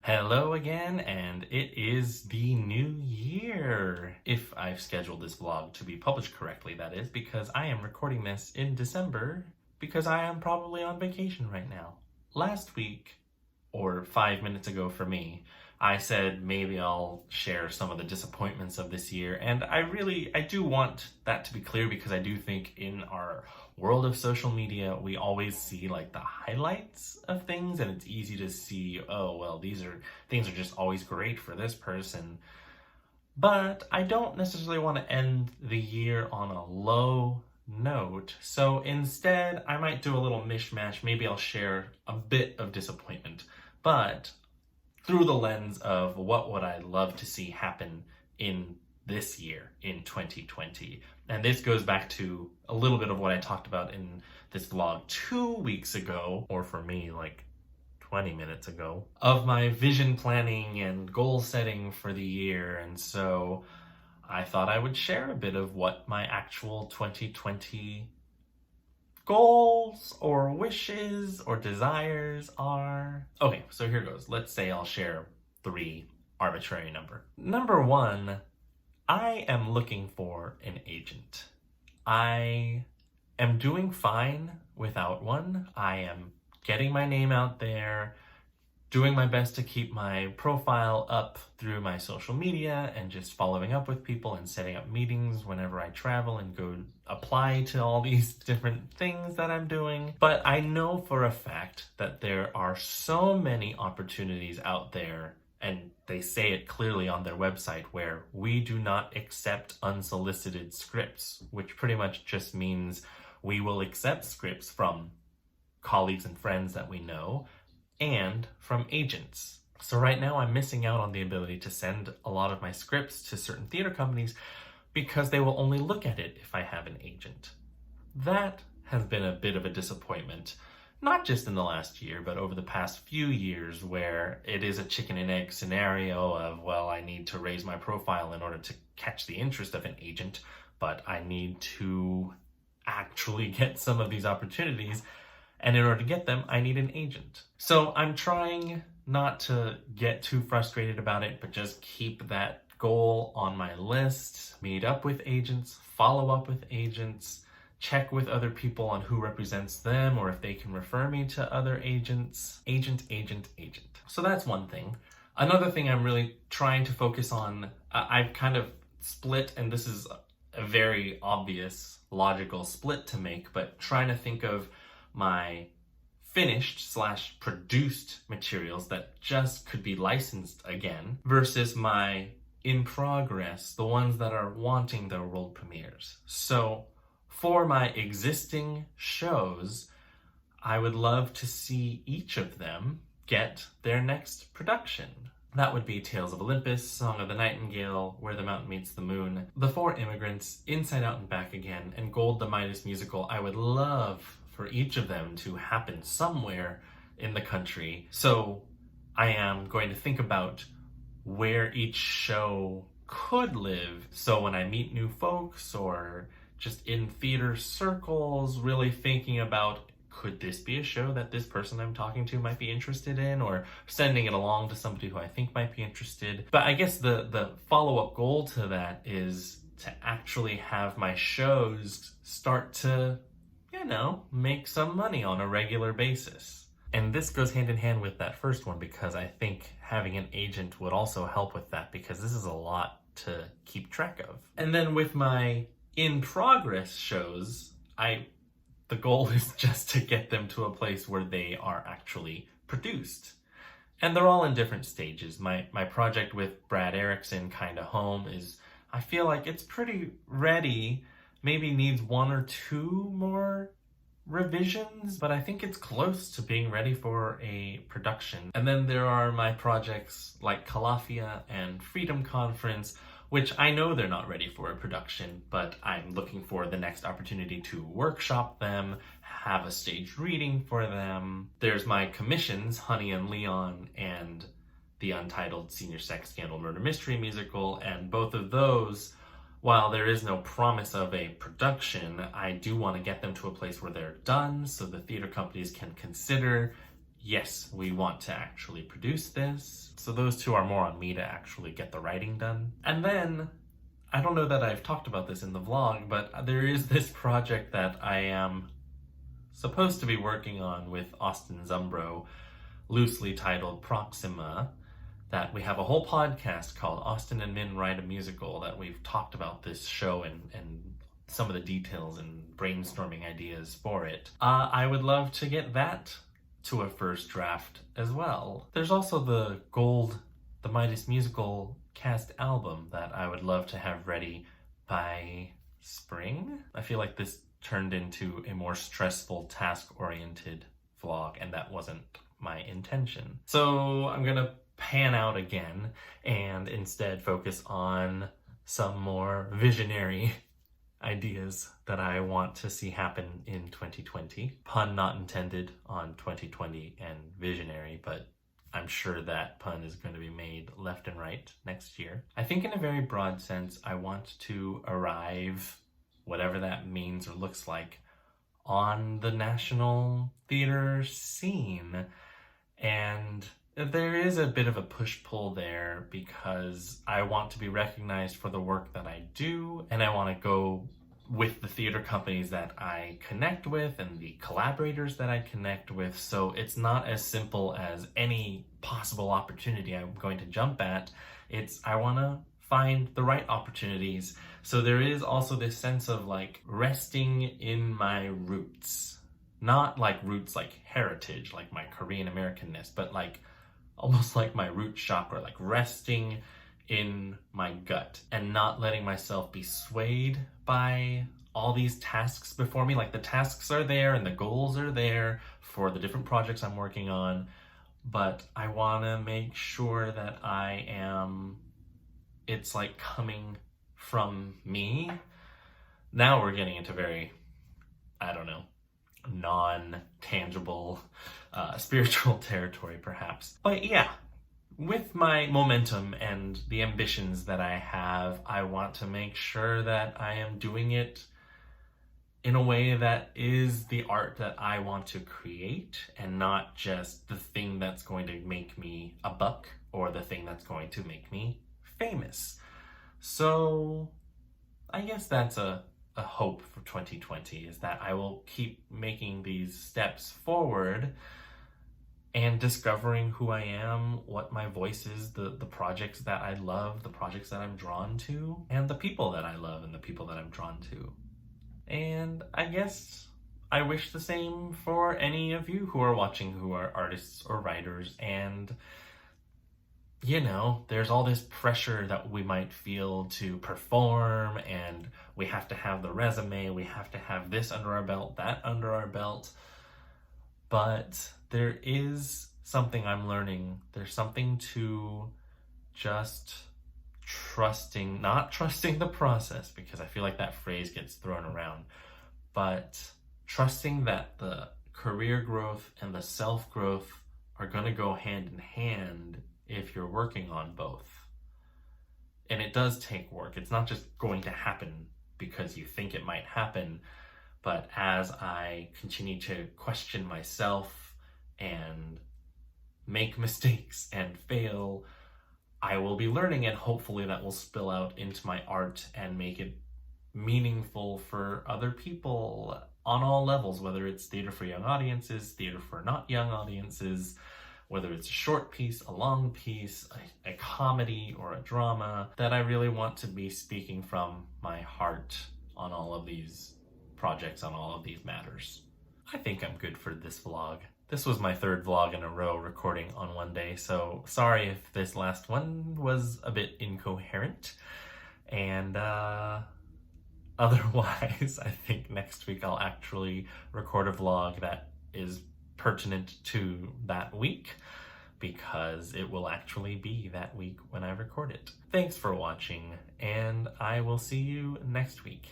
Hello again, and it is the new year. If I've scheduled this vlog to be published correctly, that is, because I am recording this in December because I am probably on vacation right now. Last week, or 5 minutes ago for me, I said maybe I'll share some of the disappointments of this year, and I do want that to be clear because I do think in our world of social media, we always see like the highlights of things, and it's easy to see, oh, well, things are just always great for this person. But I don't necessarily want to end the year on a low note. So instead, I might do a little mishmash. Maybe I'll share a bit of disappointment, but through the lens of what would I love to see happen in this year, in 2020. And this goes back to a little bit of what I talked about in this vlog 2 weeks ago, or for me, like 20 minutes ago, of my vision planning and goal setting for the year. And so I thought I would share a bit of what my actual 2020 goals or wishes or desires are. Okay, so here goes. Let's say I'll share 3 arbitrary number. Number 1, I am looking for an agent. I am doing fine without one. I am getting my name out there, doing my best to keep my profile up through my social media and just following up with people and setting up meetings whenever I travel and go apply to all these different things that I'm doing. But I know for a fact that there are so many opportunities out there, and they say it clearly on their website, where we do not accept unsolicited scripts, which pretty much just means we will accept scripts from colleagues and friends that we know and from agents. So right now I'm missing out on the ability to send a lot of my scripts to certain theater companies because they will only look at it if I have an agent. That has been a bit of a disappointment, not just in the last year, but over the past few years, where it is a chicken and egg scenario of, well, I need to raise my profile in order to catch the interest of an agent, but I need to actually get some of these opportunities. And in order to get them, I need an agent. So I'm trying not to get too frustrated about it, but just keep that goal on my list, meet up with agents, follow up with agents, check with other people on who represents them or if they can refer me to other agents. Agent. So that's one thing. Another thing I'm really trying to focus on, I've kind of split, and this is a very obvious, logical split to make, but trying to think of my finished/produced materials that just could be licensed again versus my in progress, the ones that are wanting their world premieres. So for my existing shows, I would love to see each of them get their next production. That would be Tales of Olympus, Song of the Nightingale, Where the Mountain Meets the Moon, The Four Immigrants, Inside Out and Back Again, and Gold the Midas musical. I would love for each of them to happen somewhere in the country. So I am going to think about where each show could live. So when I meet new folks or just in theater circles, really thinking about, could this be a show that this person I'm talking to might be interested in, or sending it along to somebody who I think might be interested. But I guess the follow-up goal to that is to actually have my shows start to, make some money on a regular basis. And this goes hand in hand with that first one, because I think having an agent would also help with that, because this is a lot to keep track of. And then with my in-progress shows, the goal is just to get them to a place where they are actually produced. And they're all in different stages. My project with Brad Erickson, Kinda Home, I feel like it's pretty ready. Maybe needs 1 or 2 more revisions, but I think it's close to being ready for a production. And then there are my projects like Calafia and Freedom Conference, which I know they're not ready for a production, but I'm looking for the next opportunity to workshop them, have a staged reading for them. There's my commissions, Honey and Leon and the untitled Senior Sex Scandal Murder Mystery musical, and both of those, while there is no promise of a production, I do want to get them to a place where they're done so the theater companies can consider yes, we want to actually produce this. So those two are more on me to actually get the writing done. And then, I don't know that I've talked about this in the vlog, but there is this project that I am supposed to be working on with Austin Zumbro, loosely titled Proxima, that we have a whole podcast called Austin and Min Write a Musical that we've talked about this show and some of the details and brainstorming ideas for it. I would love to get that to a first draft as well. There's also the Midas Musical cast album that I would love to have ready by spring. I feel like this turned into a more stressful, task-oriented vlog, and that wasn't my intention. So I'm gonna pan out again and instead focus on some more visionary ideas that I want to see happen in 2020. Pun not intended on 2020 and visionary, but I'm sure that pun is going to be made left and right next year. I think in a very broad sense, I want to arrive, whatever that means or looks like, on the national theater scene. And there is a bit of a push-pull there because I want to be recognized for the work that I do, and I want to go with the theater companies that I connect with and the collaborators that I connect with. So it's not as simple as any possible opportunity I'm going to jump at. I want to find the right opportunities. So there is also this sense of like resting in my roots. Not like roots like heritage, like my Korean Americanness, but like almost like my root chakra, like resting in my gut and not letting myself be swayed by all these tasks before me. Like the tasks are there and the goals are there for the different projects I'm working on, but I want to make sure that it's like coming from me. Now we're getting into very, I don't know, non-tangible spiritual territory perhaps. But yeah, with my momentum and the ambitions that I have, I want to make sure that I am doing it in a way that is the art that I want to create and not just the thing that's going to make me a buck or the thing that's going to make me famous. So I guess that's a hope for 2020, is that I will keep making these steps forward and discovering who I am, what my voice is, the projects that I love, the projects that I'm drawn to, and the people that I love and the people that I'm drawn to. And I guess I wish the same for any of you who are watching who are artists or writers. And you know, there's all this pressure that we might feel to perform, and we have to have the resume, we have to have this under our belt, that under our belt. But there is something I'm learning. There's something to just trusting, not trusting the process, because I feel like that phrase gets thrown around, but trusting that the career growth and the self-growth are going to go hand in hand if you're working on both. And it does take work. It's not just going to happen because you think it might happen, but as I continue to question myself and make mistakes and fail, I will be learning, and hopefully that will spill out into my art and make it meaningful for other people on all levels, whether it's theater for young audiences, theater for not young audiences, whether it's a short piece, a long piece, a comedy, or a drama, that I really want to be speaking from my heart on all of these projects, on all of these matters. I think I'm good for this vlog. This was my third vlog in a row recording on one day, so sorry if this last one was a bit incoherent. And otherwise, I think next week I'll actually record a vlog that is pertinent to that week, because it will actually be that week when I record it. Thanks for watching, and I will see you next week.